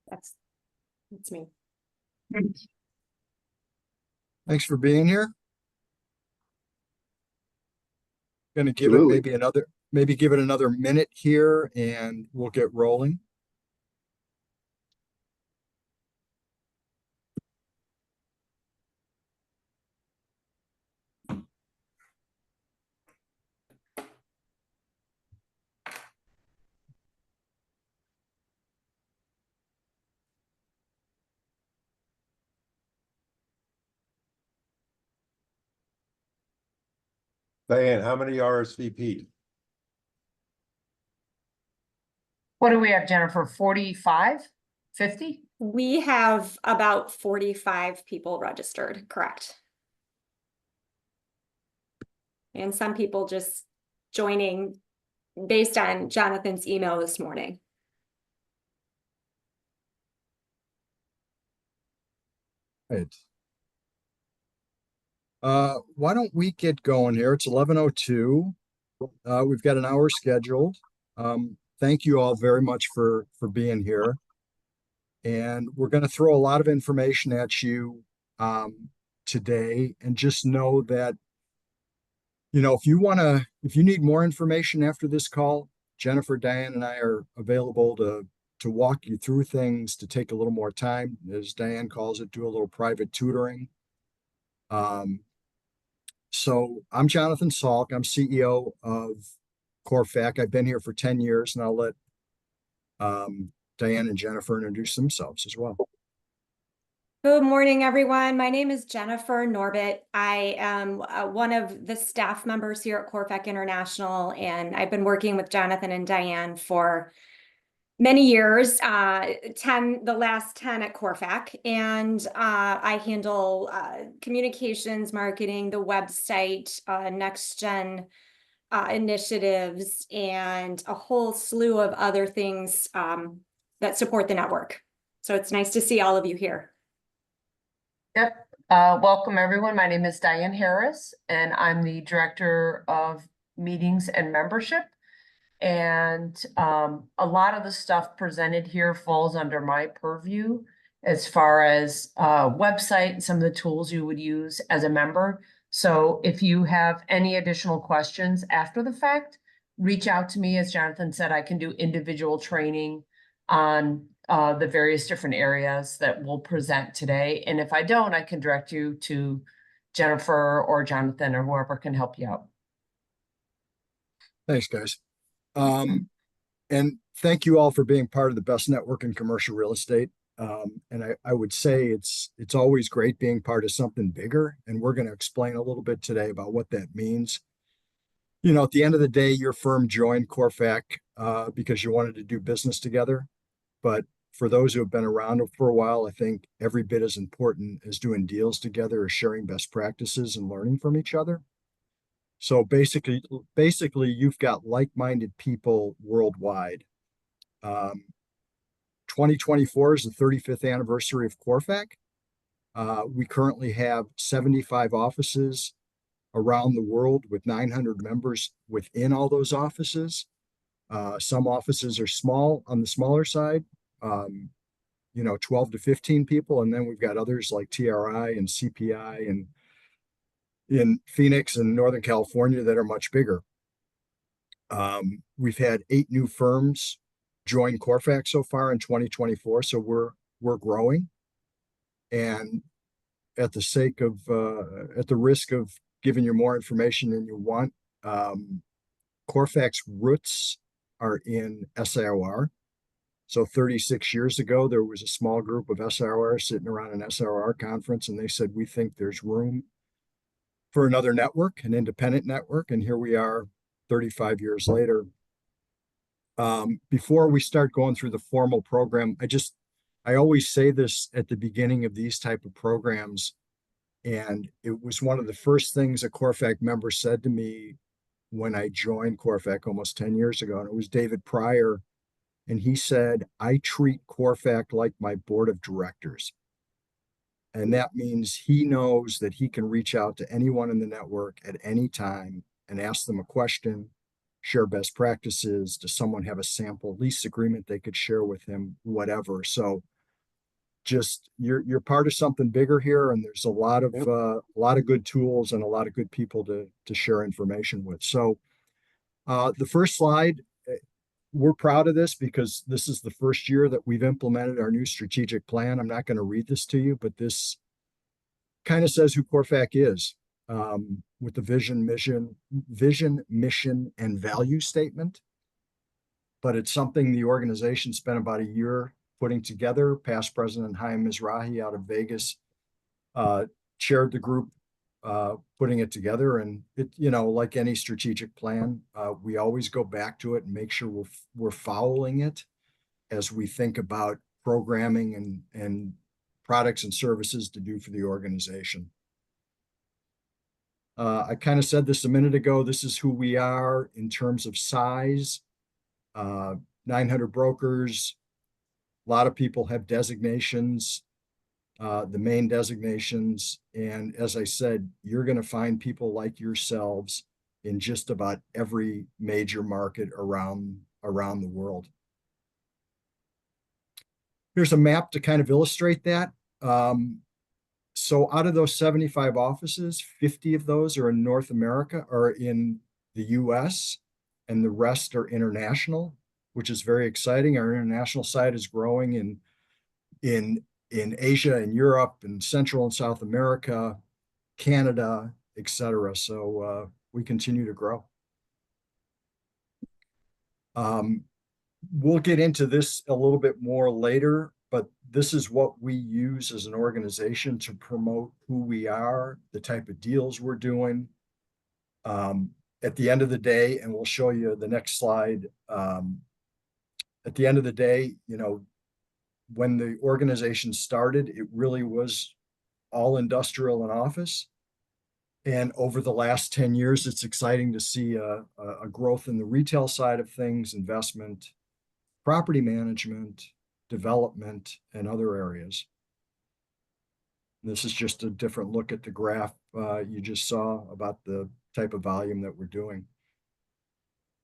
That's me. Thanks for being here. Going to give Absolutely. it maybe give it another minute here and we'll get rolling. Diane, how many RSVP? What do we have, Jennifer? 45, 50? We have about 45 people registered, correct? And some people just joining based on Jonathan's email this morning. Right. Why don't we get going here? It's 11:02. We've got an hour scheduled. Thank you all very much for being here. And we're going to throw a lot of information at you today. And just know that, if you need more information after this call, Jennifer, Diane, and I are available to walk you through things, to take a little more time, as Diane calls it, do a little private tutoring. So I'm Jonathan Salk. I'm CEO of CORFAC. I've been here for 10 years, and I'll let Diane and Jennifer introduce themselves as well. Good morning, everyone. My name is Jennifer Norbit. I am one of the staff members here at CORFAC International, and I've been working with Jonathan and Diane for many years, the last 10 at CORFAC, and I handle communications, marketing, the website, next gen initiatives, and a whole slew of other things that support the network. So it's nice to see all of you here. Yep. Welcome, everyone. My name is Diane Harris, and I'm the Director of Meetings and Membership. And a lot of the stuff presented here falls under my purview as far as website and some of the tools you would use as a member. So if you have any additional questions after the fact, reach out to me. As Jonathan said, I can do individual training on the various different areas that we'll present today. And if I don't, I can direct you to Jennifer or Jonathan or whoever can help you out. Thanks, guys. And thank you all for being part of the best network in commercial real estate. And I would say it's always great being part of something bigger. And we're going to explain a little bit today about what that means. At the end of the day, your firm joined CORFAC because you wanted to do business together. But for those who have been around for a while, I think every bit as important as doing deals together is sharing best practices and learning from each other. So basically, you've got like-minded people worldwide. 2024 is the 35th anniversary of CORFAC. We currently have 75 offices around the world with 900 members within all those offices. Some offices are small, on the smaller side, 12 to 15 people. And then we've got others like TRI and CPI and in Phoenix and Northern California that are much bigger. We've had 8 new firms join CORFAC so far in 2024, so we're growing. And at the risk of giving you more information than you want, CORFAC's roots are in SIOR. So 36 years ago, there was a small group of SIOR sitting around an SIOR conference, and they said, we think there's room for another network, an independent network. And here we are 35 years later. Before we start going through the formal program, I always say this at the beginning of these type of programs. And it was one of the first things a CORFAC member said to me when I joined CORFAC almost 10 years ago. And it was David Pryor. And he said, I treat CORFAC like my board of directors. And that means he knows that he can reach out to anyone in the network at any time and ask them a question, share best practices. Does someone have a sample lease agreement they could share with him? Whatever. So just you're part of something bigger here, and there's a lot of good tools and a lot of good people to share information with. So the first slide, we're proud of this because this is the first year that we've implemented our new strategic plan. I'm not going to read this to you, but this kind of says who CORFAC is, with the vision, mission, and value statement. But it's something the organization spent about a year putting together. Past President Chaim Mizrahi out of Vegas chaired the group putting it together. And it, like any strategic plan, we always go back to it and make sure we're following it as we think about programming and products and services to do for the organization. I kind of said this a minute ago. This is who we are in terms of size. 900 brokers. A lot of people have designations, the main designations. And as I said, you're going to find people like yourselves in just about every major market around the world. Here's a map to kind of illustrate that. So out of those 75 offices, 50 of those are in North America or in the US, and the rest are international, which is very exciting. Our international side is growing in Asia and Europe and Central and South America, Canada, etc. So we continue to grow. We'll get into this a little bit more later, but this is what we use as an organization to promote who we are, the type of deals we're doing. At the end of the day, and we'll show you the next slide, at the end of the day, when the organization started, it really was all industrial and office. And over the last 10 years, it's exciting to see a growth in the retail side of things, investment, property management, development, and other areas. This is just a different look at the graph you just saw about the type of volume that we're doing.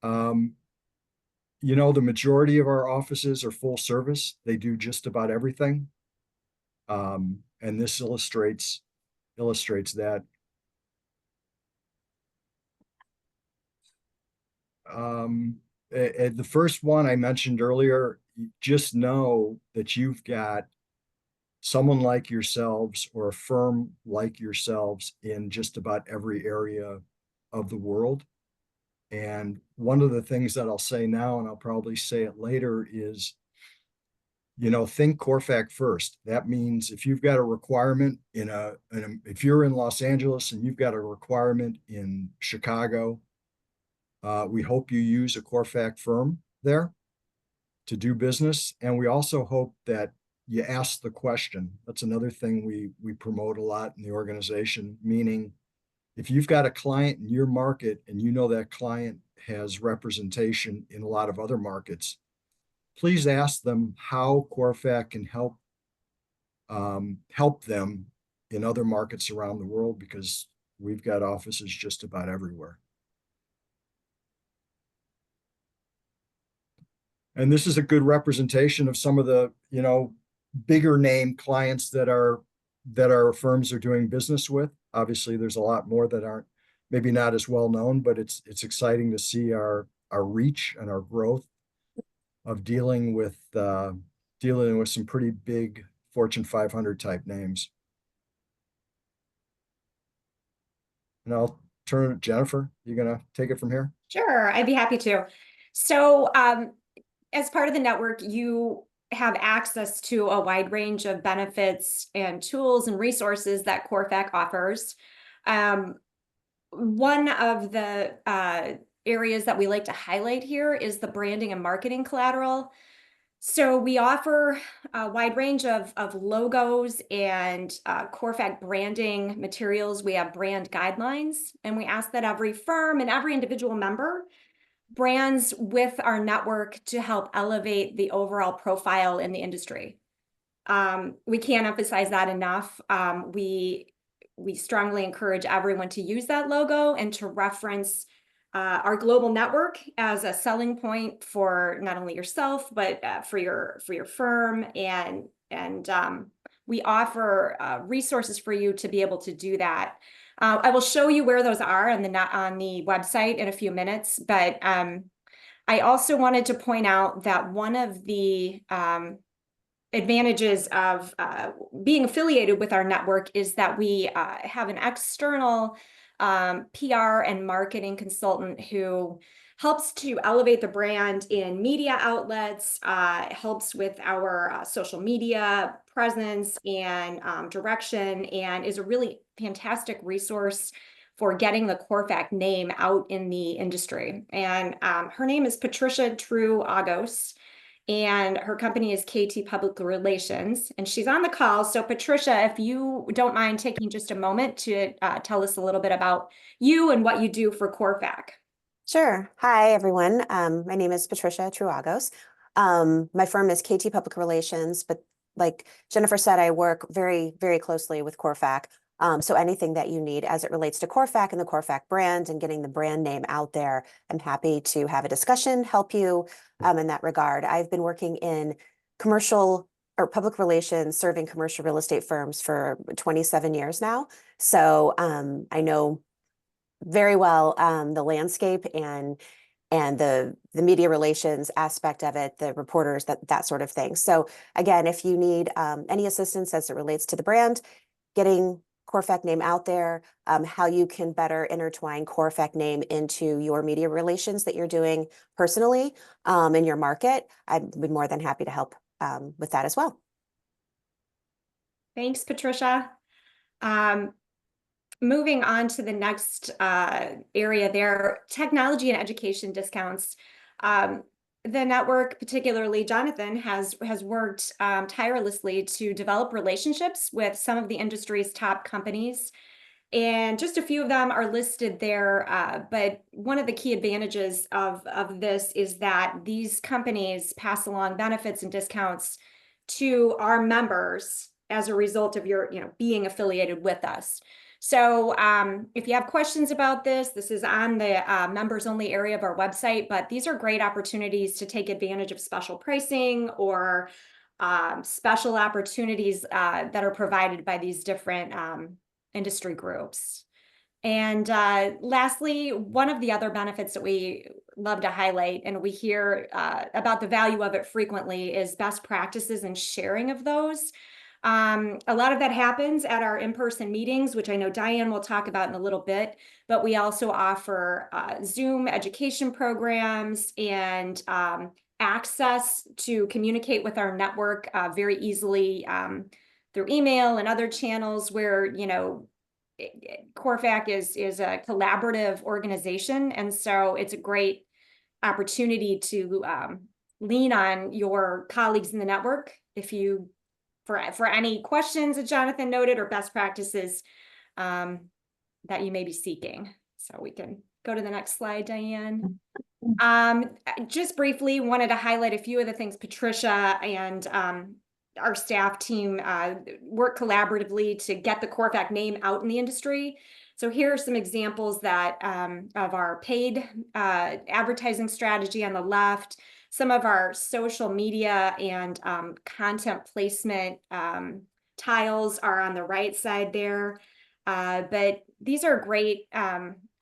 The majority of our offices are full service. They do just about everything. And this illustrates that. The first one I mentioned earlier, just know that you've got someone like yourselves or a firm like yourselves in just about every area of the world. And one of the things that I'll say now, and I'll probably say it later, is, think CORFAC first. That means if you've got a requirement if you're in Los Angeles and you've got a requirement in Chicago, we hope you use a CORFAC firm there to do business. And we also hope that you ask the question. That's another thing we promote a lot in the organization, meaning if you've got a client in your market and that client has representation in a lot of other markets, please ask them how CORFAC can help them in other markets around the world, because we've got offices just about everywhere. And this is a good representation of some of the, bigger name clients that our firms are doing business with. Obviously, there's a lot more that aren't maybe not as well known, but it's exciting to see our reach and our growth of dealing with some pretty big Fortune 500 type names. And I'll turn it to Jennifer. You gonna take it from here? Sure, I'd be happy to. So as part of the network, you have access to a wide range of benefits and tools and resources that CORFAC offers. One of the areas that we like to highlight here is the branding and marketing collateral. So we offer a wide range of logos and CORFAC branding materials. We have brand guidelines, and we ask that every firm and every individual member brands with our network to help elevate the overall profile in the industry. We can't emphasize that enough. We strongly encourage everyone to use that logo and to reference our global network as a selling point for not only yourself, but for your firm. And we offer resources for you to be able to do that. I will show you where those are on the website in a few minutes, but I also wanted to point out that one of the advantages of being affiliated with our network is that we have an external PR and marketing consultant who helps to elevate the brand in media outlets, helps with our social media presence and direction, and is a really fantastic resource for getting the CORFAC name out in the industry. And her name is Patricia True-Agos, and her company is KT Public Relations, and she's on the call. So Patricia, if you don't mind taking just a moment to tell us a little bit about you and what you do for CORFAC. Sure. Hi, everyone. My name is Patricia True-Agos. My firm is KT Public Relations, but like Jennifer said, I work very, very closely with CORFAC. So anything that you need as it relates to CORFAC and the CORFAC brand and getting the brand name out there, I'm happy to have a discussion, help you in that regard. I've been working in commercial or public relations, serving commercial real estate firms for 27 years now. So I know very well the landscape and the media relations aspect of it, the reporters, that sort of thing. So again, if you need any assistance as it relates to the brand, getting CORFAC name out there, how you can better intertwine CORFAC name into your media relations that you're doing personally in your market, I'd be more than happy to help with that as well. Thanks, Patricia. Moving on to the next area there, technology and education discounts. The network, particularly Jonathan, has worked tirelessly to develop relationships with some of the industry's top companies. And just a few of them are listed there. But one of the key advantages of this is that these companies pass along benefits and discounts to our members as a result of your, being affiliated with us. So if you have questions about this, this is on the members only area of our website, but these are great opportunities to take advantage of special pricing or special opportunities that are provided by these different industry groups. And lastly, one of the other benefits that we love to highlight, and we hear about the value of it frequently, is best practices and sharing of those. A lot of that happens at our in-person meetings, which I know Diane will talk about in a little bit, but we also offer Zoom education programs and access to communicate with our network very easily through email and other channels where, CORFAC is a collaborative organization. And so it's a great opportunity to lean on your colleagues in the network if you for any questions that Jonathan noted or best practices that you may be seeking. So we can go to the next slide, Diane. Just briefly wanted to highlight a few of the things Patricia and our staff team work collaboratively to get the CORFAC name out in the industry. So here are some examples that of our paid advertising strategy on the left, some of our social media and content placement tiles are on the right side there. But these are great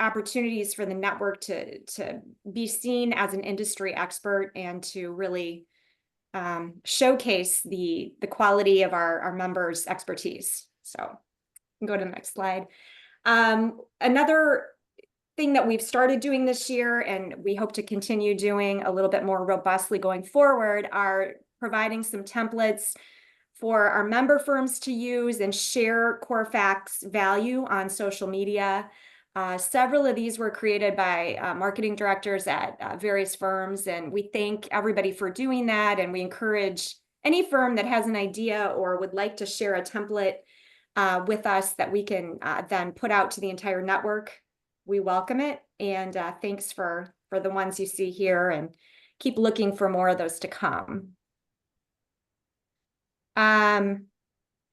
opportunities for the network to be seen as an industry expert and to really showcase the quality of our members' expertise. So go to the next slide. Another thing that we've started doing this year, and we hope to continue doing a little bit more robustly going forward, are providing some templates for our member firms to use and share CORFAC's value on social media. Several of these were created by marketing directors at various firms, and we thank everybody for doing that. And we encourage any firm that has an idea or would like to share a template with us that we can then put out to the entire network. We welcome it, and thanks for the ones you see here, and keep looking for more of those to come. I'm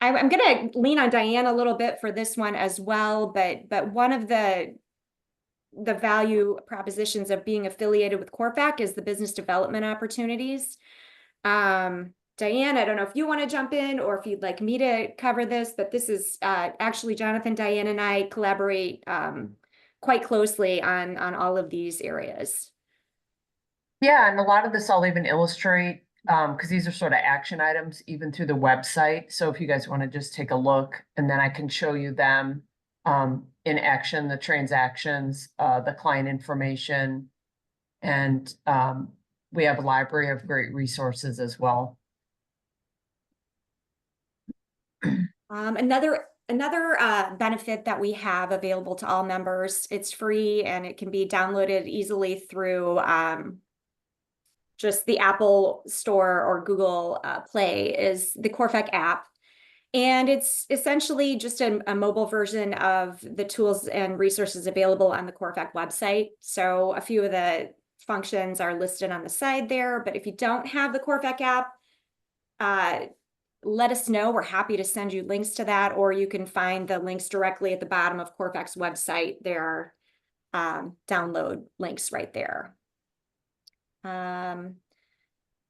going to lean on Diane a little bit for this one as well, but one of the the value propositions of being affiliated with CORFAC is the business development opportunities. Diane, I don't know if you want to jump in or if you'd like me to cover this, but this is actually Jonathan, Diane, and I collaborate quite closely on all of these areas. Yeah, and a lot of this I'll even illustrate, because these are sort of action items even through the website. So if you guys want to just take a look, and then I can show you them in action, the transactions, the client information, and we have a library of great resources as well. Another benefit that we have available to all members, it's free and it can be downloaded easily through just the Apple Store or Google Play, is the CORFAC app. And it's essentially just a mobile version of the tools and resources available on the CORFAC website. So a few of the functions are listed on the side there, but if you don't have the CORFAC app, let us know. We're happy to send you links to that, or you can find the links directly at the bottom of CORFAC's website. There are download links right there.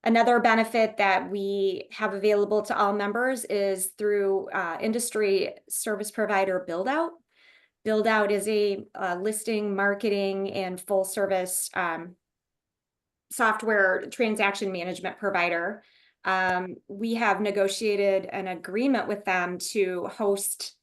Another benefit that we have available to all members is through industry service provider BuildOut. BuildOut is a listing, marketing, and full service software transaction management provider. We have negotiated an agreement with them to host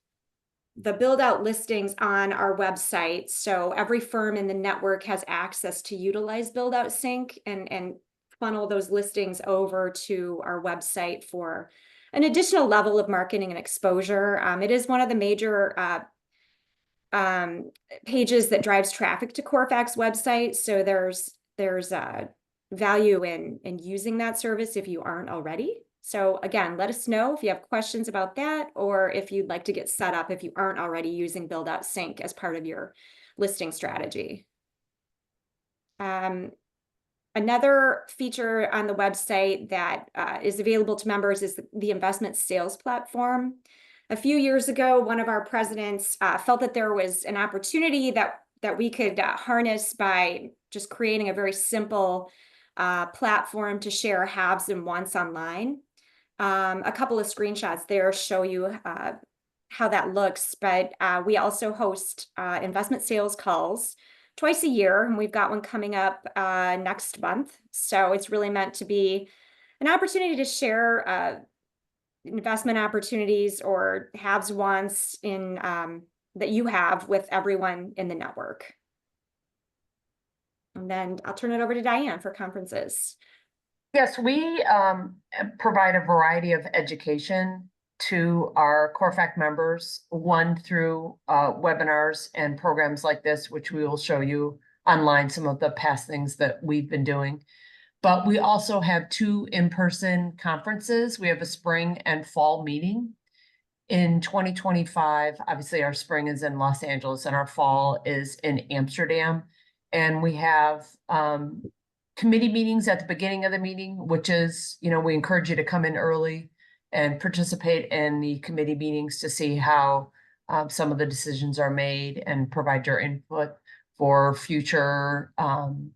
the BuildOut listings on our website. So every firm in the network has access to utilize BuildOut Sync and funnel those listings over to our website for an additional level of marketing and exposure. It is one of the major pages that drives traffic to CORFAC's website. So there's value in using that service if you aren't already. So again, let us know if you have questions about that, or if you'd like to get set up if you aren't already using BuildOut Sync as part of your listing strategy. Another feature on the website that is available to members is the investment sales platform. A few years ago, one of our presidents felt that there was an opportunity that we could harness by just creating a very simple platform to share haves and wants online. A couple of screenshots there show you how that looks, but we also host investment sales calls twice a year, and we've got one coming up next month. So it's really meant to be an opportunity to share investment opportunities or haves, wants in that you have with everyone in the network. And then I'll turn it over to Diane for conferences. Yes, we provide a variety of education to our CORFAC members, one through webinars and programs like this, which we will show you online some of the past things that we've been doing. But we also have 2 in-person conferences. We have a spring and fall meeting. In 2025, obviously our spring is in Los Angeles and our fall is in Amsterdam. And we have committee meetings at the beginning of the meeting, which is, we encourage you to come in early and participate in the committee meetings to see how some of the decisions are made and provide your input for future,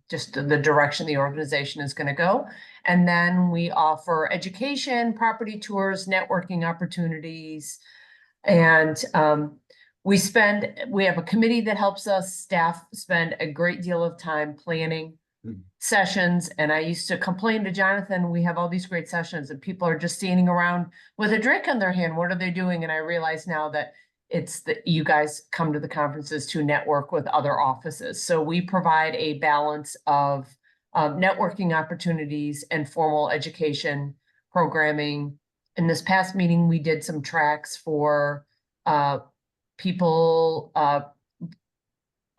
just the direction the organization is going to go. And then we offer education, property tours, networking opportunities, and we have a committee that helps us. Staff spend a great deal of time planning sessions. And I used to complain to Jonathan, we have all these great sessions and people are just standing around with a drink in their hand. What are they doing? And I realize now that it's that you guys come to the conferences to network with other offices. So we provide a balance of networking opportunities and formal education programming. In this past meeting, we did some tracks for people,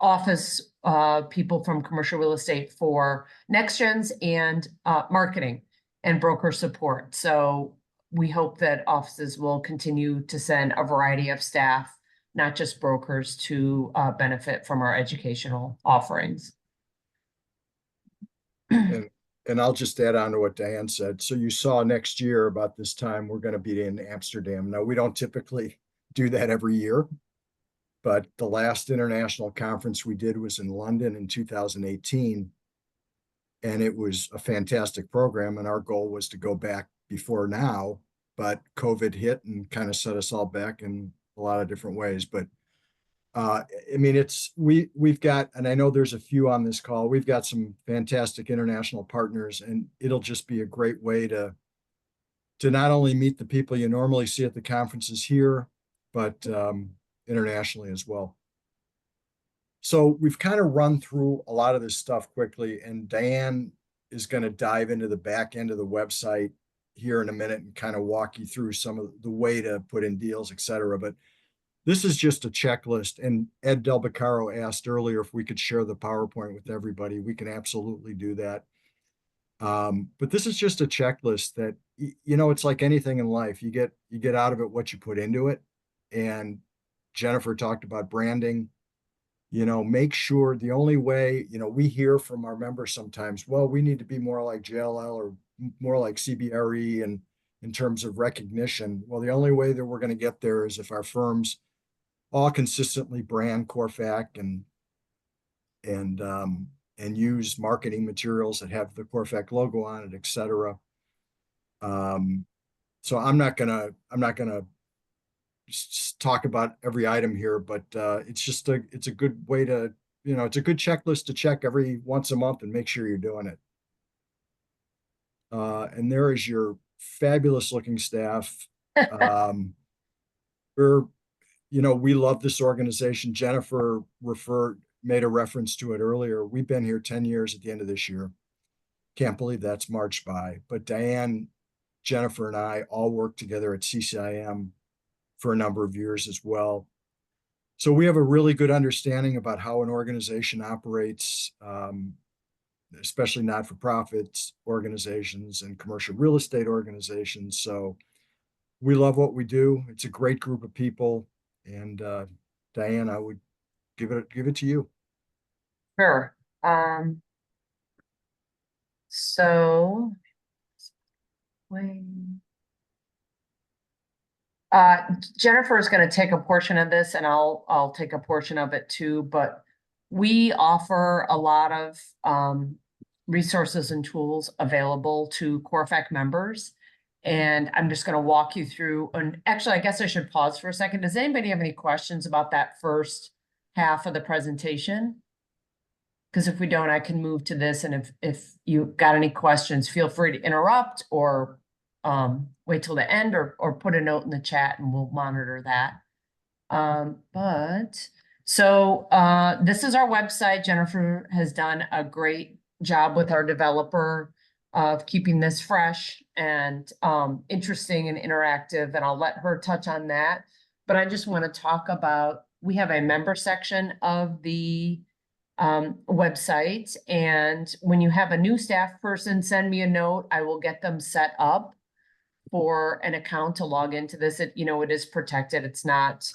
office people from commercial real estate for next gens and marketing and broker support. So we hope that offices will continue to send a variety of staff, not just brokers, to benefit from our educational offerings. And I'll just add on to what Diane said. So you saw next year about this time, we're going to be in Amsterdam. Now, we don't typically do that every year, but the last international conference we did was in London in 2018. And it was a fantastic program. And our goal was to go back before now, but COVID hit and kind of set us all back in a lot of different ways. But I mean, we've got, and I know there's a few on this call, we've got some fantastic international partners, and it'll just be a great way to not only meet the people you normally see at the conferences here, but internationally as well. So we've kind of run through a lot of this stuff quickly, and Diane is going to dive into the back end of the website here in a minute and kind of walk you through some of the way to put in deals, et cetera. But this is just a checklist. And Ed Del Beccaro asked earlier if we could share the PowerPoint with everybody. We can absolutely do that. But this is just a checklist that, you know, it's like anything in life. You get out of it what you put into it. And Jennifer talked about branding. You know, make sure the only way, you know, we hear from our members sometimes, well, we need to be more like JLL or more like CBRE and in terms of recognition. Well, the only way that we're going to get there is if our firms all consistently brand CORFAC and use marketing materials that have the CORFAC logo on it, et cetera. So I'm not gonna talk about every item here, but it's a good way to, you know, it's a good checklist to check every once a month and make sure you're doing it. And there is your fabulous looking staff. We love this organization. Jennifer made a reference to it earlier. We've been here 10 years at the end of this year. Can't believe that's marched by. But Diane, Jennifer, and I all worked together at CCIM for a number of years as well. So we have a really good understanding about how an organization operates, especially not-for-profits organizations and commercial real estate organizations. So we love what we do. It's a great group of people. And Diane, I would give it to you. Sure. So Jennifer is going to take a portion of this, and I'll take a portion of it too. But we offer a lot of resources and tools available to CORFAC members. And I'm just going to walk you through. And actually, I guess I should pause for a second. Does anybody have any questions about that first half of the presentation? Because if we don't, I can move to this. And if you got any questions, feel free to interrupt or wait till the end or put a note in the chat and we'll monitor that. This is our website. Jennifer has done a great job with our developer of keeping this fresh and interesting and interactive, and I'll let her touch on that. But I just want to talk about, we have a member section of the website, and when you have a new staff person, send me a note. I will get them set up for an account to log into this. It is protected. It's not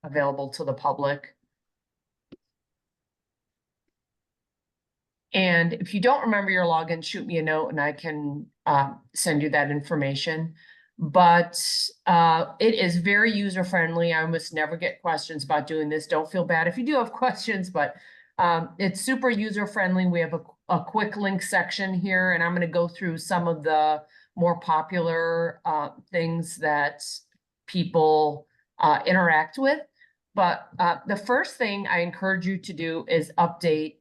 available to the public. And if you don't remember your login, shoot me a note and I can send you that information. But it is very user-friendly. I almost never get questions about doing this. Don't feel bad if you do have questions, but it's super user-friendly. We have a quick link section here, and I'm going to go through some of the more popular things that people interact with. But the first thing I encourage you to do is update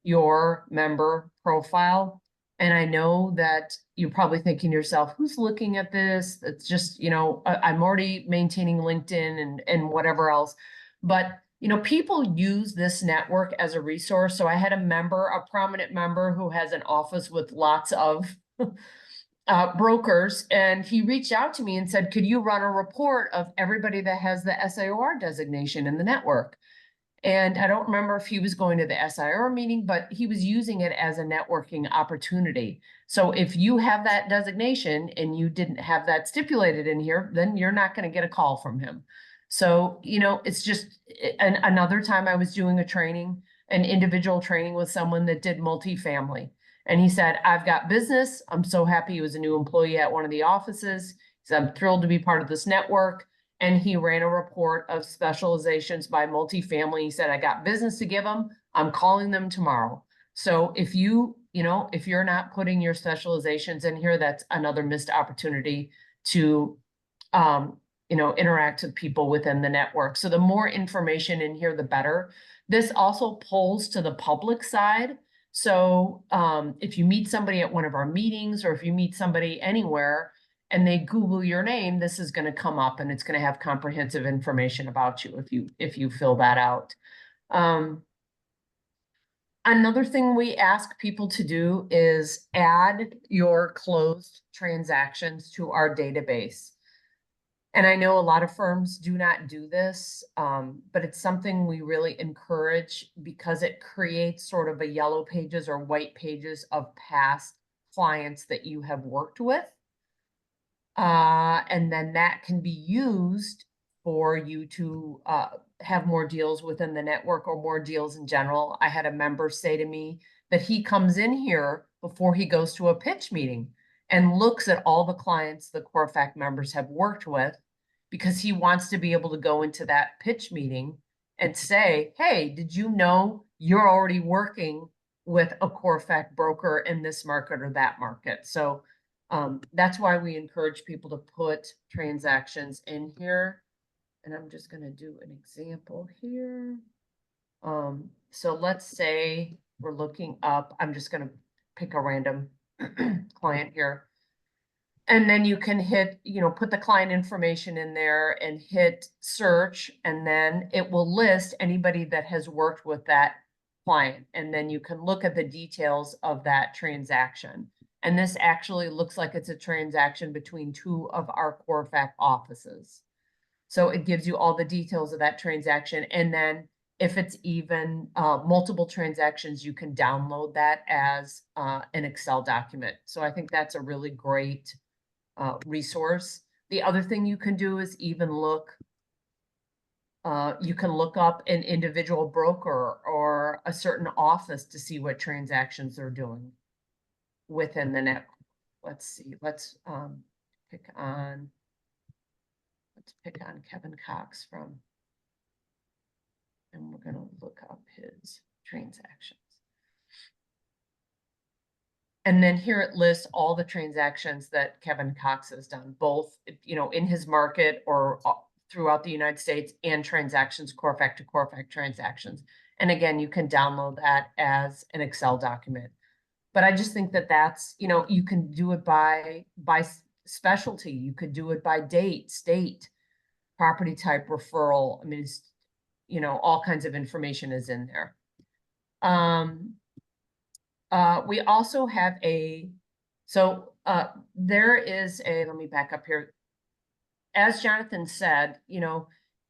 your member profile. And I know that you're probably thinking to yourself, who's looking at this? It's just, I'm already maintaining LinkedIn and whatever else. But, people use this network as a resource. So I had a prominent member who has an office with lots of brokers. And he reached out to me and said, could you run a report of everybody that has the SIOR designation in the network? And I don't remember if he was going to the SIR meeting, but he was using it as a networking opportunity. So if you have that designation and you didn't have that stipulated in here, then you're not going to get a call from him. So, it's just another time I was doing an individual training with someone that did multifamily. And he said, I've got business. I'm so happy he was a new employee at one of the offices. He said, I'm thrilled to be part of this network. and he ran a report of specializations by multifamily. He said, I got business to give them. I'm calling them tomorrow. So if if you're not putting your specializations in here, that's another missed opportunity to, interact with people within the network. So the more information in here, the better. This also polls to the public side. So if you meet somebody at one of our meetings, or if you meet somebody anywhere and they Google your name, this is going to come up and it's going to have comprehensive information about you if you fill that out. Another thing we ask people to do is add your closed transactions to our database. And I know a lot of firms do not do this, but it's something we really encourage because it creates sort of a yellow pages or white pages of past clients that you have worked with. And then that can be used for you to have more deals within the network or more deals in general. I had a member say to me that he comes in here before he goes to a pitch meeting and looks at all the clients the CORFAC members have worked with, because he wants to be able to go into that pitch meeting and say, hey, did you know you're already working with a CORFAC broker in this market or that market? So that's why we encourage people to put transactions in here. And I'm just going to do an example here. So let's say we're looking up, I'm just going to pick a random client here. And then you can hit, put the client information in there and hit search, and then it will list anybody that has worked with that client. And then you can look at the details of that transaction. And this actually looks like it's a transaction between two of our CORFAC offices. So it gives you all the details of that transaction. And then if it's even multiple transactions, you can download that as an Excel document. So I think that's a really great resource. The other thing you can do is even you can look up an individual broker or a certain office to see what transactions they're doing within the network. Let's see, let's pick on Kevin Cox and we're going to look up his transactions. And then here it lists all the transactions that Kevin Cox has done, both, in his market or throughout the United States, and transactions, CORFAC to CORFAC transactions. And again, you can download that as an Excel document. But I just think that that's, you can do it by specialty. You could do it by date, state, property type, referral. I mean, it's, all kinds of information is in there. We also have there is let me back up here. As Jonathan said,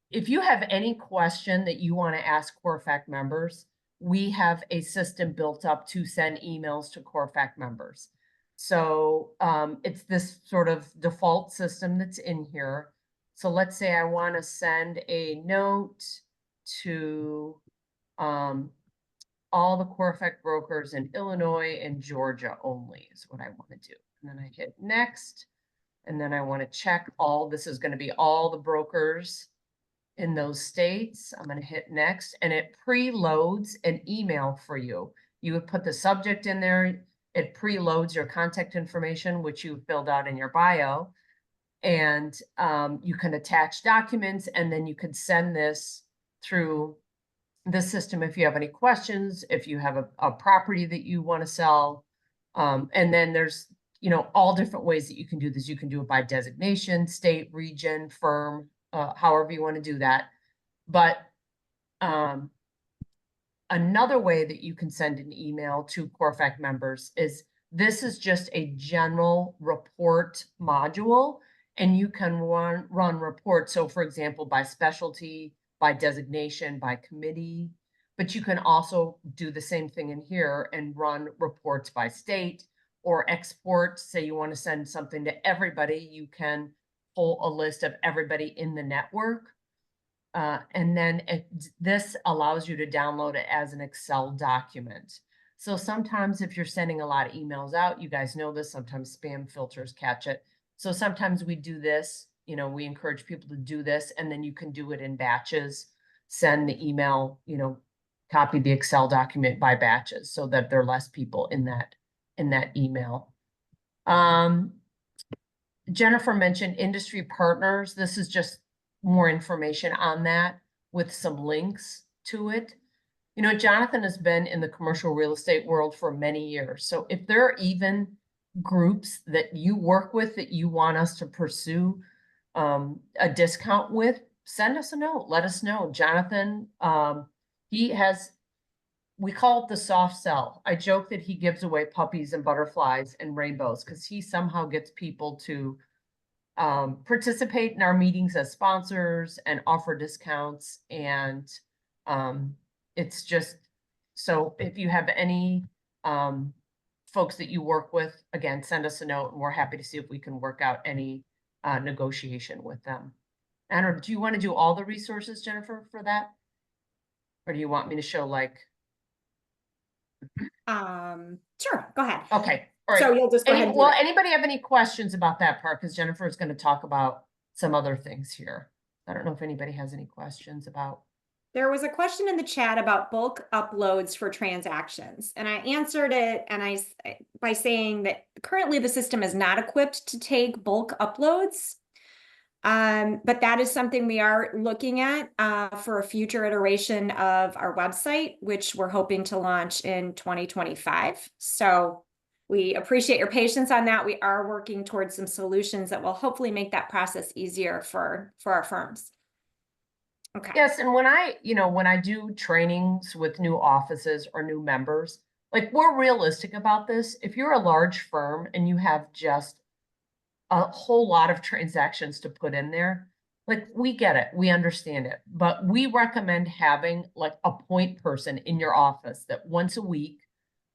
if you have any question that you want to ask CORFAC members, we have a system built up to send emails to CORFAC members. So it's this sort of default system that's in here. So let's say I want to send a note to all the CORFAC brokers in Illinois and Georgia only is what I want to do. And then I hit next. And then I want to check this is going to be all the brokers in those states. I'm going to hit next, and it preloads an email for you. You would put the subject in there. It preloads your contact information, which you filled out in your bio. And you can attach documents, and then you can send this through the system if you have any questions, if you have a property that you want to sell. And then there's, all different ways that you can do this. You can do it by designation, state, region, firm, however you want to do that. But another way that you can send an email to CORFAC members is this is just a general report module, and you can run reports. So for example, by specialty, by designation, by committee, but you can also do the same thing in here and run reports by state or export. Say you want to send something to everybody, you can pull a list of everybody in the network. And then this allows you to download it as an Excel document. So sometimes if you're sending a lot of emails out, you guys know this, sometimes spam filters catch it. So sometimes we do this you know, we encourage people to do this, and then you can do it in batches. Send the email, you know, copy the Excel document by batches so that there are less people in that email. Jennifer mentioned industry partners. This is just more information on that with some links to it. You know, Jonathan has been in the commercial real estate world for many years. So if there are even groups that you work with that you want us to pursue a discount with, send us a note, let us know. Jonathan, we call it the soft sell. I joke that he gives away puppies and butterflies and rainbows because he somehow gets people to participate in our meetings as sponsors and offer discounts. And it's just, so if you have any folks that you work with, again, send us a note and we're happy to see if we can work out any negotiation with them. I don't know, do you want to do all the resources, Jennifer, for that? Or do you want me to show like? Sure, go ahead. Okay, all right. So you'll just go ahead and do Well, it. anybody have any questions about that part? Because Jennifer is going to talk about some other things here. I don't know if anybody has any questions about. There was a question in the chat about bulk uploads for transactions, and I answered it by saying that currently the system is not equipped to take bulk uploads. But that is something we are looking at for a future iteration of our website, which we're hoping to launch in 2025. So we appreciate your patience on that. We are working towards some solutions that will hopefully make that process easier for our firms. Okay. Yes, and when I do trainings with new offices or new members, like we're realistic about this. If you're a large firm and you have just a whole lot of transactions to put in there, like we get it, we understand it, but we recommend having like a point person in your office that once a week,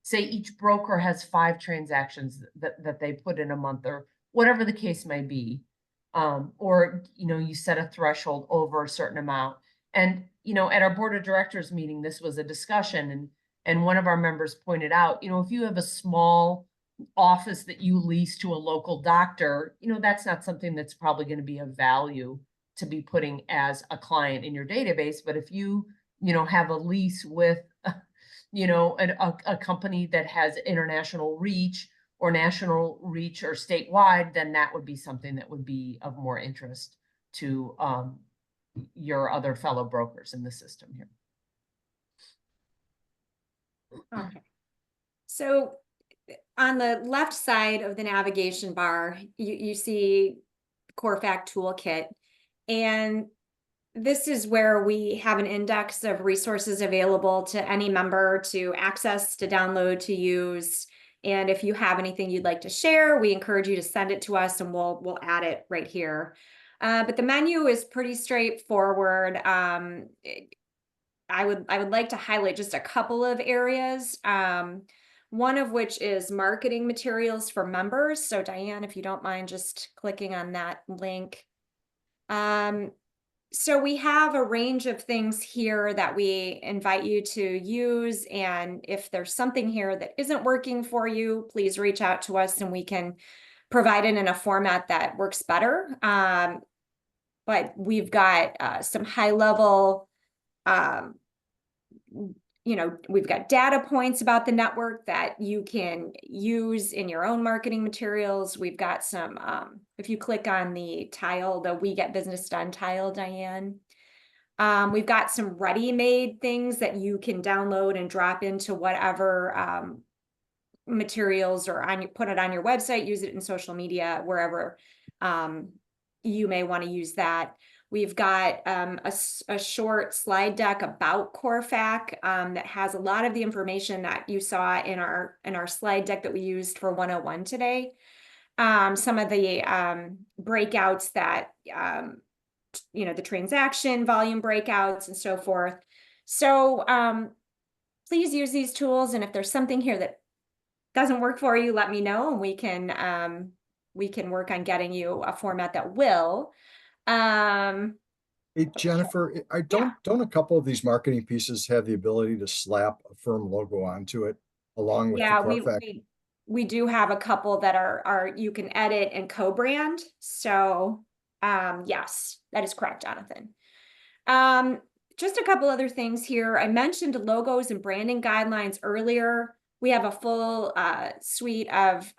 say each broker has 5 transactions that they put in a month or whatever the case may be. Or, you know, you set a threshold over a certain amount. And, you know, at our board of directors meeting, this was a discussion and one of our members pointed out, you know, if you have a small office that you lease to a local doctor, you know, that's not something that's probably going to be of value to be putting as a client in your database. But if you know, have a lease with, you know, a company that has international reach or national reach or statewide, then that would be something that would be of more interest to your other fellow brokers in the system here. Okay. So on the left side of the navigation bar, you see CORFAC toolkit, and this is where we have an index of resources available to any member to access, to download, to use. And if you have anything you'd like to share, we encourage you to send it to us and we'll add it right here. But the menu is pretty straightforward. I would like to highlight just a couple of areas. One of which is marketing materials for members. So Diane, if you don't mind just clicking on that link. So we have a range of things here that we invite you to use. And if there's something here that isn't working for you, please reach out to us and we can provide it in a format that works better. But we've got some high level, you know, we've got data points about the network that you can use in your own marketing materials. We've got some, if you click on the tile, the We Get Business Done tile, Diane, we've got some ready-made things that you can download and drop into whatever materials or put it on your website, use it in social media, wherever you may want to use that. We've got a short slide deck about CORFAC that has a lot of the information that you saw in our slide deck that we used for 101 today. Some of the breakouts that, you know, the transaction volume breakouts and so forth. So please use these tools. And if there's something here that doesn't work for you, let me know and we can work on getting you a format that will. Hey, Jennifer, don't a couple of these marketing pieces have the ability to slap a firm logo onto it along with the CORFAC? We do have a couple that are you can edit and co-brand. So Yes, that is correct, Jonathan. Just a couple other things here. I mentioned logos and branding guidelines earlier. We have a full suite of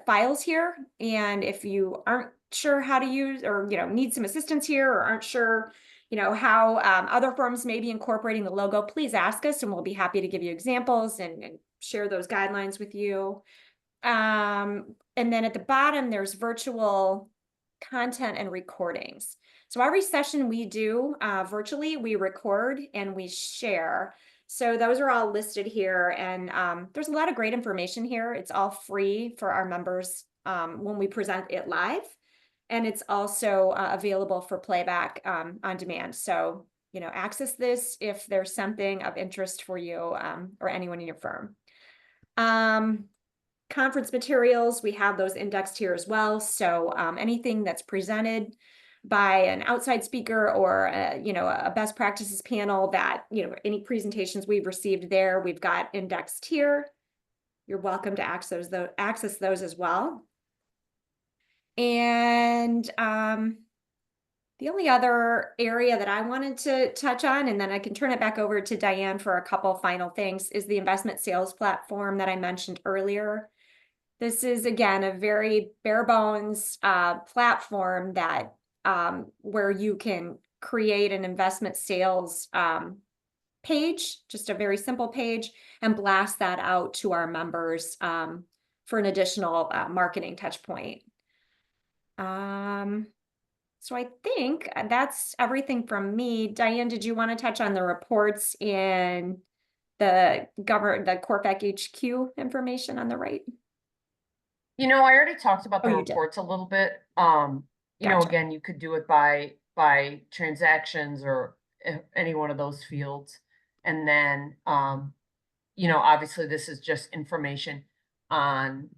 files here. And if you aren't sure how to use or need some assistance here or aren't sure how other firms may be incorporating the logo, please ask us and we'll be happy to give you examples and share those guidelines with you. And then at the bottom, there's virtual content and recordings. So every session we do virtually, we record and we share. So those are all listed here, and there's a lot of great information here. It's all free for our members when we present it live, and it's also available for playback on demand. So access this if there's something of interest for you or anyone in your firm. Conference materials, we have those indexed here as well. So anything that's presented by an outside speaker or a best practices panel that any presentations we've received there, we've got indexed here. You're welcome to access those as well. And the only other area that I wanted to touch on, and then I can turn it back over to Diane for a couple final things, is the investment sales platform that I mentioned earlier. This is, again, a very bare bones platform that where you can create an investment sales page, just a very simple page, and blast that out to our members for an additional marketing touch point. So I think that's everything from me. Diane, did you want to touch on the reports in the CORFAC HQ information on the right? I already talked about the Oh, you did. reports a little bit. Gotcha. Again, you could do it by transactions or any one of those fields. And then, obviously this is just information on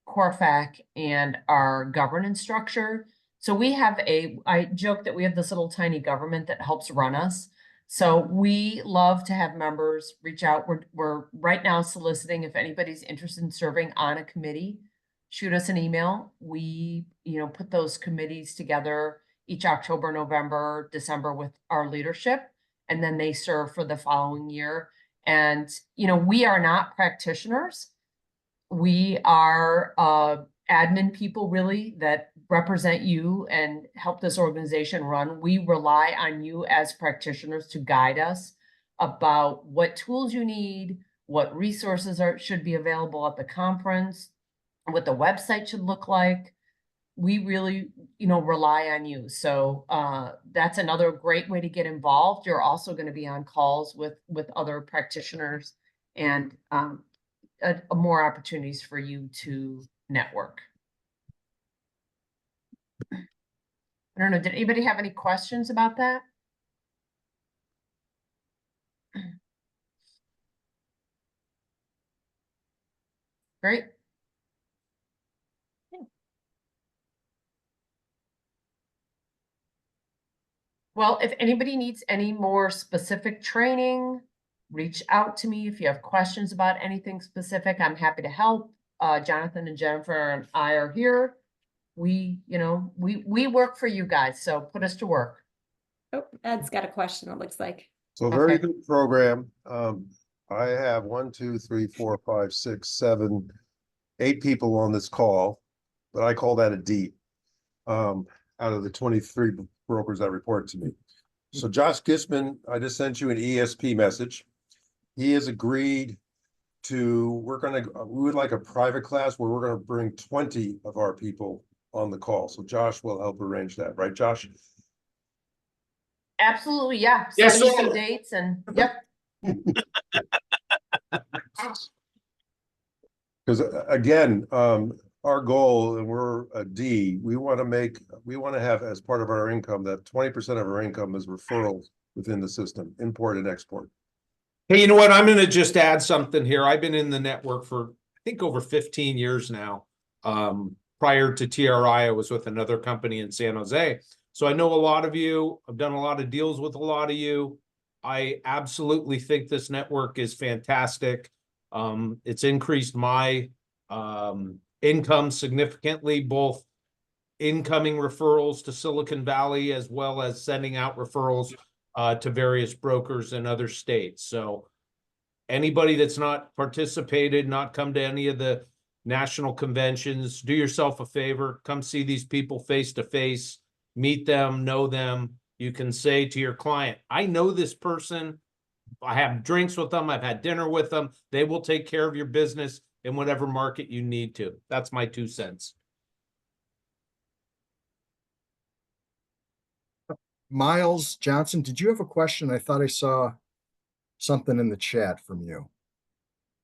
CORFAC and our governance structure. So I joke that we have this little tiny government that helps run us. So we love to have members reach out. We're right now soliciting if anybody's interested in serving on a committee, shoot us an email. We, put those committees together each October, November, December with our leadership, and then they serve for the following year. And, we are not practitioners. We are admin people really that represent you and help this organization run. We rely on you as practitioners to guide us about what tools you need, what resources should be available at the conference, what the website should look like. We really, rely on you. So that's another great way to get involved. You're also going to be on calls with other practitioners and more opportunities for you to network. I don't know, did anybody have any questions about that? Great. Well, if anybody needs any more specific training, reach out to me. If you have questions about anything specific, I'm happy to help. Jonathan and Jennifer and I are here. We work for you guys, so put us to work. Oh, Ed's got a question, it looks like. So very Okay. good program. I have 1, 2, 3, 4, 5, 6, 7, 8 people on this call, but I call that a D. Out of the 23 brokers that report to me. So Josh Gisman, I just sent you an ESP message. He has agreed to, we would like a private class where we're going to bring 20 of our people on the call. So Josh will help arrange that, right, Josh? Absolutely, yeah. Yes, Send me sir. some dates and yep. Because again, our goal, and we're a D, we want to have as part of our income that 20% of our income is referrals within the system, import and export. Hey, you know what? I'm going to just add something here. I've been in the network for, I think, over 15 years now. Prior to TRI, I was with another company in San Jose. So I know a lot of you. I've done a lot of deals with a lot of you. I absolutely think this network is fantastic. It's increased my income significantly, both incoming referrals to Silicon Valley, as well as sending out referrals to various brokers in other states. So anybody that's not participated, not come to any of the national conventions, do yourself a favor, come see these people face to face, meet them, know them. You can say to your client, I know this person, I have drinks with them, I've had dinner with them. They will take care of your business in whatever market you need to. That's my 2 cents. Miles Johnson, did you have a question? I thought I saw something in the chat from you.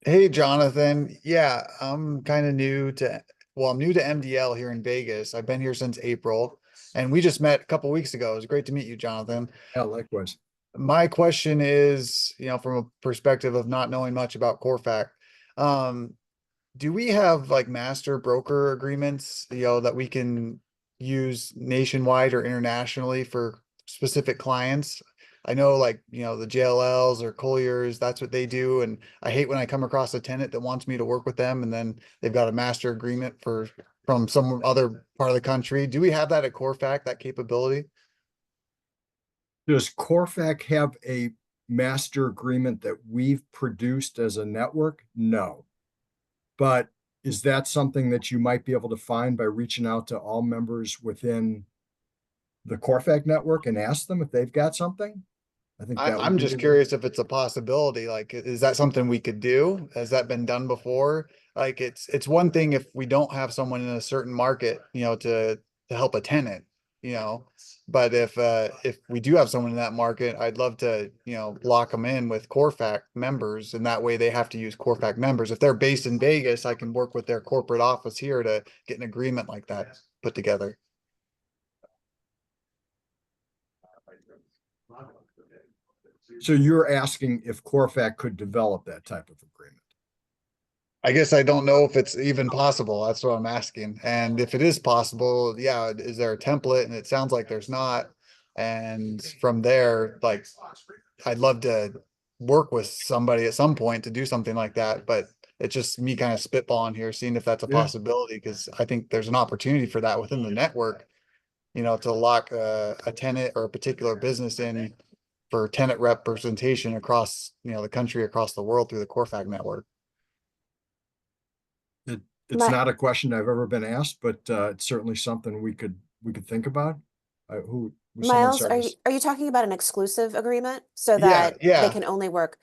Hey, Jonathan. Yeah, I'm kind of new to, well, I'm new to MDL here in Vegas. I've been here since April, and we just met a couple weeks ago. It was great to meet you, Jonathan. Yeah, likewise. My question is, from a perspective of not knowing much about CORFAC, do we have like master broker agreements, that we can use nationwide or internationally for specific clients? I know like, the JLLs or Colliers, that's what they do. And I hate when I come across a tenant that wants me to work with them and then they've got a master agreement from some other part of the country. Do we have that at CORFAC, that capability? Does CORFAC have a master agreement that we've produced as a network? No. But is that something that you might be able to find by reaching out to all members within the CORFAC network and ask them if they've got something? I think that would I'm be just curious if it's a possibility. Like, is that something we could do? Has that been done before? Like, it's one thing if we don't have someone in a certain market, to help a tenant, but if we do have someone in that market, I'd love to, lock them in with CORFAC members, and that way they have to use CORFAC members. If they're based in Vegas, I can work with their corporate office here to get an agreement like that put together. So you're asking if CORFAC could develop that type of agreement? I guess I don't know if it's even possible. That's what I'm asking. And if it is possible, yeah, is there a template? And it sounds like there's not. And from there, like, I'd love to work with somebody at some point to do something like that. But it's just me kind of spitballing here, seeing if that's a Yeah. possibility, because I think there's an opportunity for that within the network, to lock a tenant or a particular business in for tenant representation across, the country, across the world through the CORFAC network. It's My- not a question I've ever been asked, but it's certainly something we could think about. Who someone Miles, started are you talking about an exclusive agreement so Yeah, that yeah. they can only work?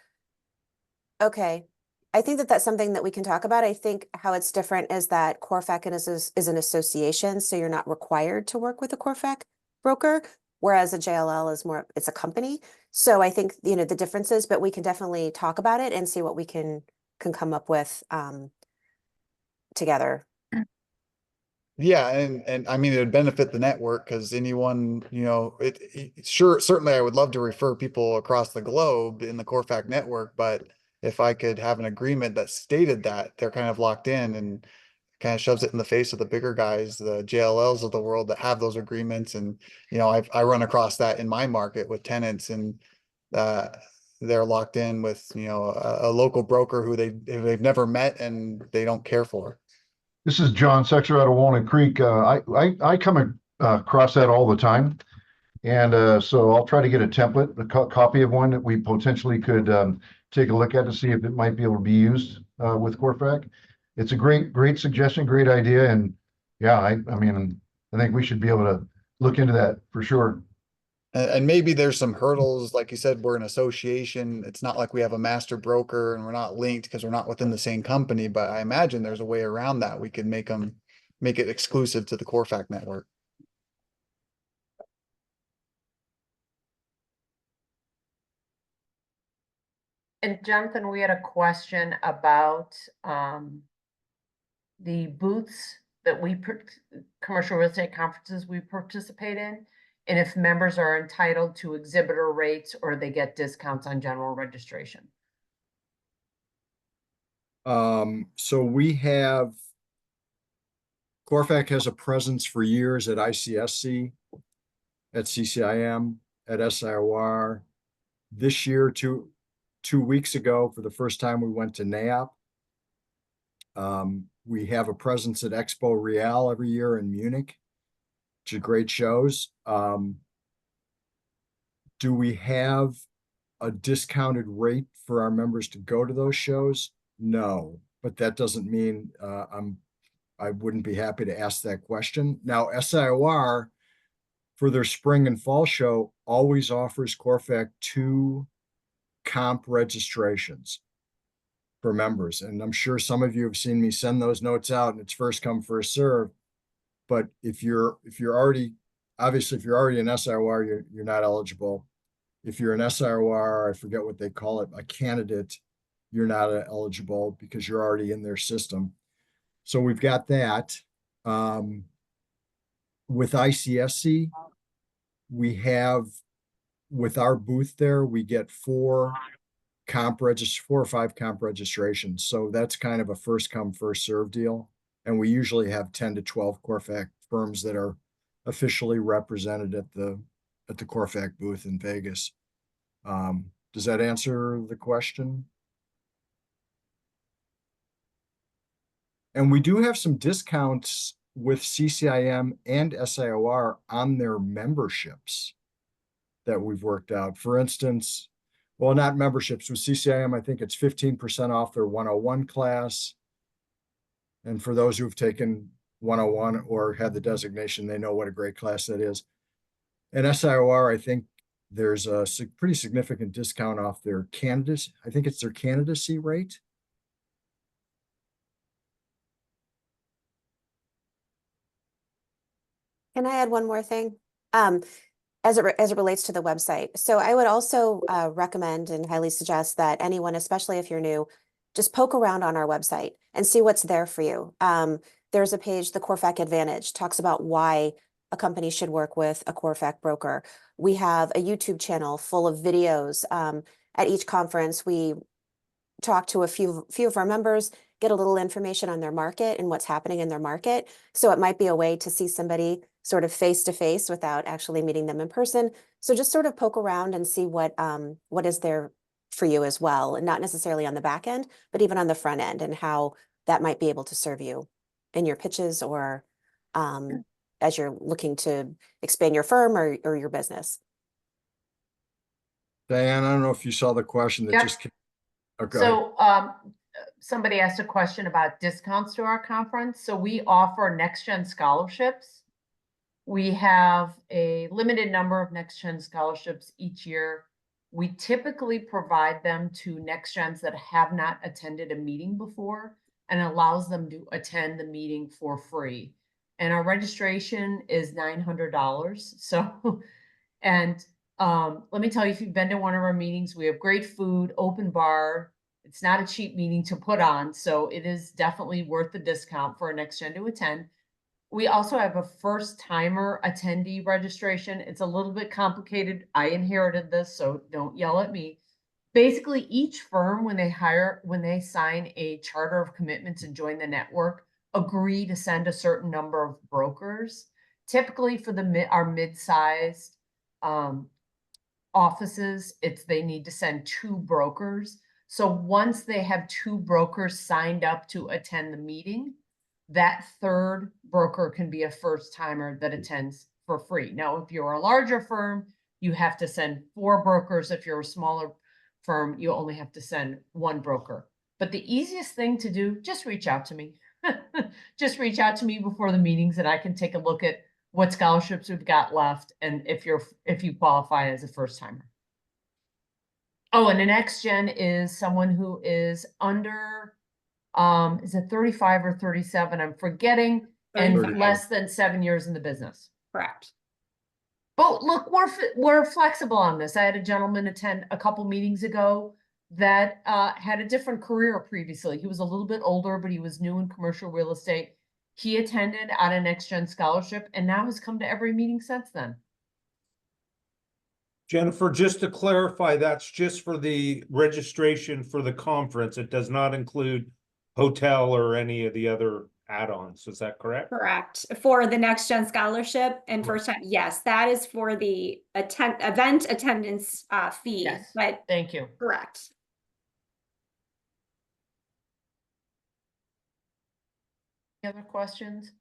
Okay. I think that that's something that we can talk about. I think how it's different is that CORFAC is an association, so you're not required to work with a CORFAC broker, whereas a JLL is more, it's a company. So I think, the differences, but we can definitely talk about it and see what we can come up with together. Yeah, and I mean, it would benefit the network because anyone, sure, certainly I would love to refer people across the globe in the CORFAC network, but if I could have an agreement that stated that they're kind of locked in and kind of shoves it in the face of the bigger guys, the JLLs of the world that have those agreements. And, I run across that in my market with tenants, and they're locked in with, a local broker who they've never met and they don't care for. This is John Sexer out of Walnut Creek. I come across that all the time. And so I'll try to get a template, a copy of one that we potentially could take a look at to see if it might be able to be used with CORFAC. It's a great suggestion, great idea. And yeah, I mean, I think we should be able to look into that for sure. And maybe there's some hurdles, like you said, we're an association. It's not like we have a master broker and we're not linked because we're not within the same company, but I imagine there's a way around that. We could make it exclusive to the CORFAC network. And Jonathan, we had a question about the booths that commercial real estate conferences we participate in, and if members are entitled to exhibitor rates or they get discounts on general registration. So we have CORFAC has a presence for years at ICSC, at CCIM, at SIOR. This year, two weeks ago, for the first time, we went to NAIOP. We have a presence at Expo Real every year in Munich. which are great shows. Do we have a discounted rate for our members to go to those shows? No, but that doesn't mean I wouldn't be happy to ask that question. Now, SIOR for their spring and fall show always offers CORFAC 2 comp registrations for members. And I'm sure some of you have seen me send those notes out and it's first come, first serve. But if you're already, obviously, if you're already an SIOR, you're not eligible. If you're an SIOR, I forget what they call it, a candidate, you're not eligible because you're already in their system. So we've got that. With ICSC, we have, with our booth there, we get 4 or 5 comp registrations. So that's kind of a first come, first serve deal. And we usually have 10 to 12 CORFAC firms that are officially represented at the CORFAC booth in Vegas. Does that answer the question? And we do have some discounts with CCIM and SIOR on their memberships that we've worked out. For instance, well, not memberships, with CCIM, I think it's 15% off their 101 class. And for those who've taken 101 or had the designation, they know what a great class that is. And SIOR, I think there's a pretty significant discount off their candidacy. I think it's their candidacy rate. Can I add one more thing? As it relates to the website. So I would also recommend and highly suggest that anyone, especially if you're new, just poke around on our website and see what's there for you. There's a page, the CORFAC Advantage, talks about why a company should work with a CORFAC broker. We have a YouTube channel full of videos. At each conference, we talk to a few of our members, get a little information on their market and what's happening in their market. So it might be a way to see somebody sort of face to face without actually meeting them in person. So just sort of poke around and see what is there for you as well, and not necessarily on the back end, but even on the front end, and how that might be able to serve you in your pitches or as you're looking to expand your firm or your business. Diane, I don't know if you saw the question that Yep. just came. Okay. So somebody asked a question about discounts to our conference. So we offer Next Gen scholarships. We have a limited number of Next Gen scholarships each year. We typically provide them to Next Gens that have not attended a meeting before, and allows them to attend the meeting for free. And our registration is $900. So, and let me tell you, if you've been to one of our meetings, we have great food, open bar. It's not a cheap meeting to put on, so it is definitely worth the discount for a Next Gen to attend. We also have a first timer attendee registration. It's a little bit complicated. I inherited this, so don't yell at me. Basically, each firm, when they sign a charter of commitment to join the network, agree to send a certain number of brokers. Typically for our mid-sized offices, they need to send 2 brokers. So once they have 2 brokers signed up to attend the meeting, that 3rd broker can be a first timer that attends for free. Now, if you're a larger firm, you have to send 4 brokers. If you're a smaller firm, you only have to send 1 broker. But the easiest thing to do, just reach out to me. Just reach out to me before the meetings and I can take a look at what scholarships we've got left and if you qualify as a first timer. Oh, and the Next Gen is someone who is under is it 35 or 37? I'm forgetting, and 35. less than 7 years in the business. Correct. But look, we're flexible on this. I had a gentleman attend a couple meetings ago that had a different career previously. He was a little bit older, but he was new in commercial real estate. He attended on a Next Gen scholarship and now has come to every meeting since then. Jennifer, just to clarify, that's just for the registration for the conference. It does not include hotel or any of the other add-ons. Is that correct? Correct. For the Next Gen Scholarship and first time, yes, that is for the event attendance fee. Yes. But Thank you. correct. Any other questions?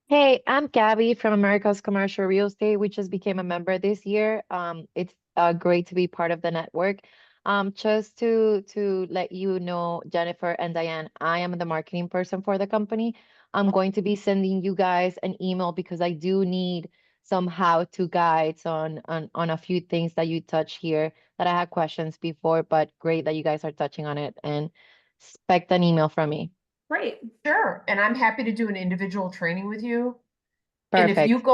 Hey, I'm Gabby from America's Commercial Real Estate. We just became a member this year. It's great to be part of the network. Just to let you know, Jennifer and Diane, I am the marketing person for the company. I'm going to be sending you guys an email because I do need some how-to guides on a few things that you touch here that I had questions before, but great that you guys are touching on it and expect an email from me. Great. Sure, and I'm happy to do an individual training with you. And if you Perfect.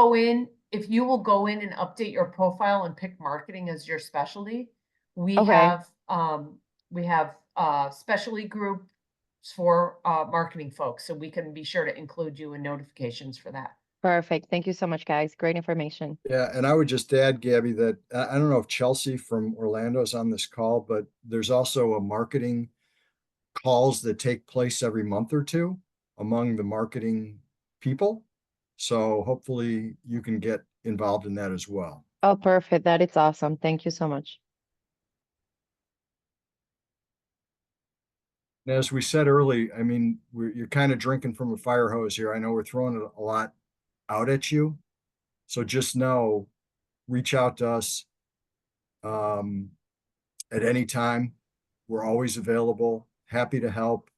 will go in and update your profile and pick marketing as your specialty, we Okay. have specialty groups for marketing folks, so we can be sure to include you in notifications for that. Perfect. Thank you so much, guys. Great information. Yeah, and I would just add, Gabby, that I don't know if Chelsea from Orlando is on this call, but there's also a marketing calls that take place every month or two among the marketing people. So hopefully you can get involved in that as well. Oh, perfect. That is awesome. Thank you so much. And as we said early, I mean, you're kind of drinking from a fire hose here. I know we're throwing a lot out at you. So just know, reach out to us at any time. We're always available, happy to help.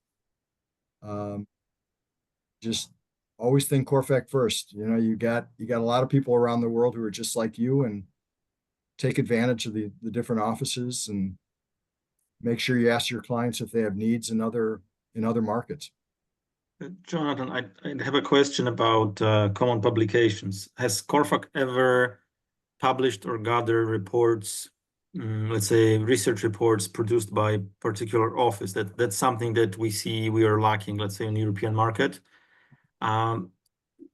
Just always think CORFAC first. You know, you got a lot of people around the world who are just like you, and take advantage of the different offices and make sure you ask your clients if they have needs in other markets. Jonathan, I have a question about common publications. Has CORFAC ever published or gathered reports, let's say research reports produced by particular office? That's something that we see we are lacking, let's say, in the European market.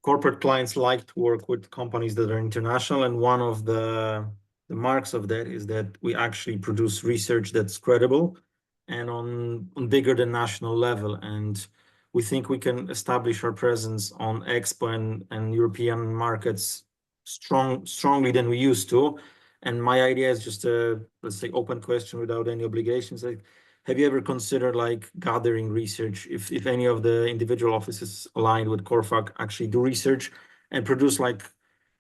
Corporate clients like to work with companies that are international, and one of the marks of that is that we actually produce research that's credible and on bigger than national level. And we think we can establish our presence on Expo and European markets strongly than we used to. And my idea is just a, let's say, open question without any obligations. Like, have you ever considered like gathering research if any of the individual offices aligned with CORFAC actually do research and produce like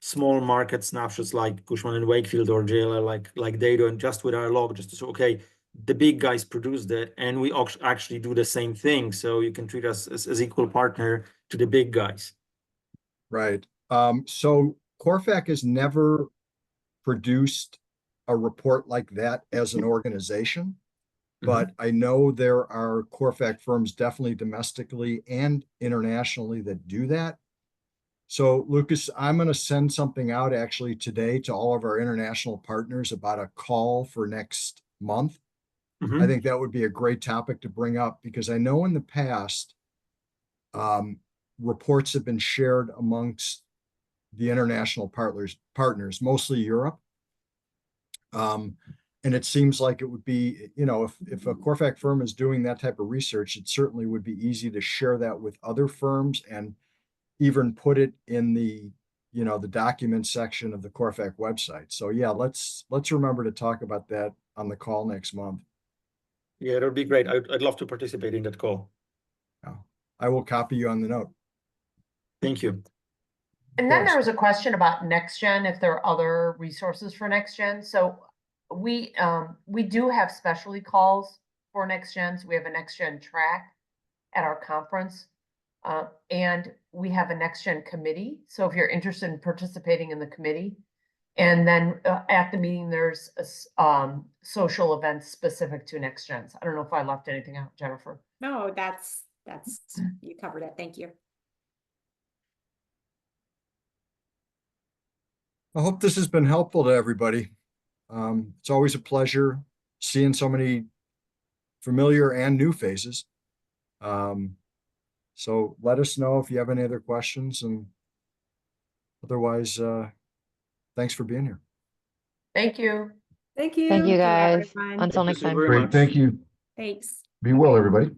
small market snapshots like Cushman and Wakefield or JLL like they do, and just with our logo, just to say, okay, the big guys produce that, and we actually do the same thing. So you can treat us as equal partner to the big guys. Right. So CORFAC has never produced a report like that as an organization, but I know there are CORFAC firms definitely domestically and internationally that do that. So Lucas, I'm going to send something out actually today to all of our international partners about a call for next month. I think that would be a great topic to bring up, because I know in the past, reports have been shared amongst the international partners, mostly Europe. And it seems like it would be, you know, if a CORFAC firm is doing that type of research, it certainly would be easy to share that with other firms and even put it in the, you know, the document section of the CORFAC website. So yeah, let's remember to talk about that on the call next month. Yeah, that would be great. I'd love to participate in that call. Yeah. I will copy you on the note. Thank you. And then there was a question about NextGen, if there are other resources for NextGen. So we do have specialty calls for NextGen. So we have a NextGen track at our conference. And we have a NextGen committee. So if you're interested in participating in the committee, and then at the meeting, there's social events specific to NextGen. I don't know if I left anything out, Jennifer. No, that's you covered it. Thank you. I hope this has been helpful to everybody. It's always a pleasure seeing so many familiar and new faces. So let us know if you have any other questions, and otherwise, thanks for being here. Thank you. Thank you. Thank you, to guys. everyone. Until Thank you next so time. very Great, much. thank you. Thanks. Be well, everybody.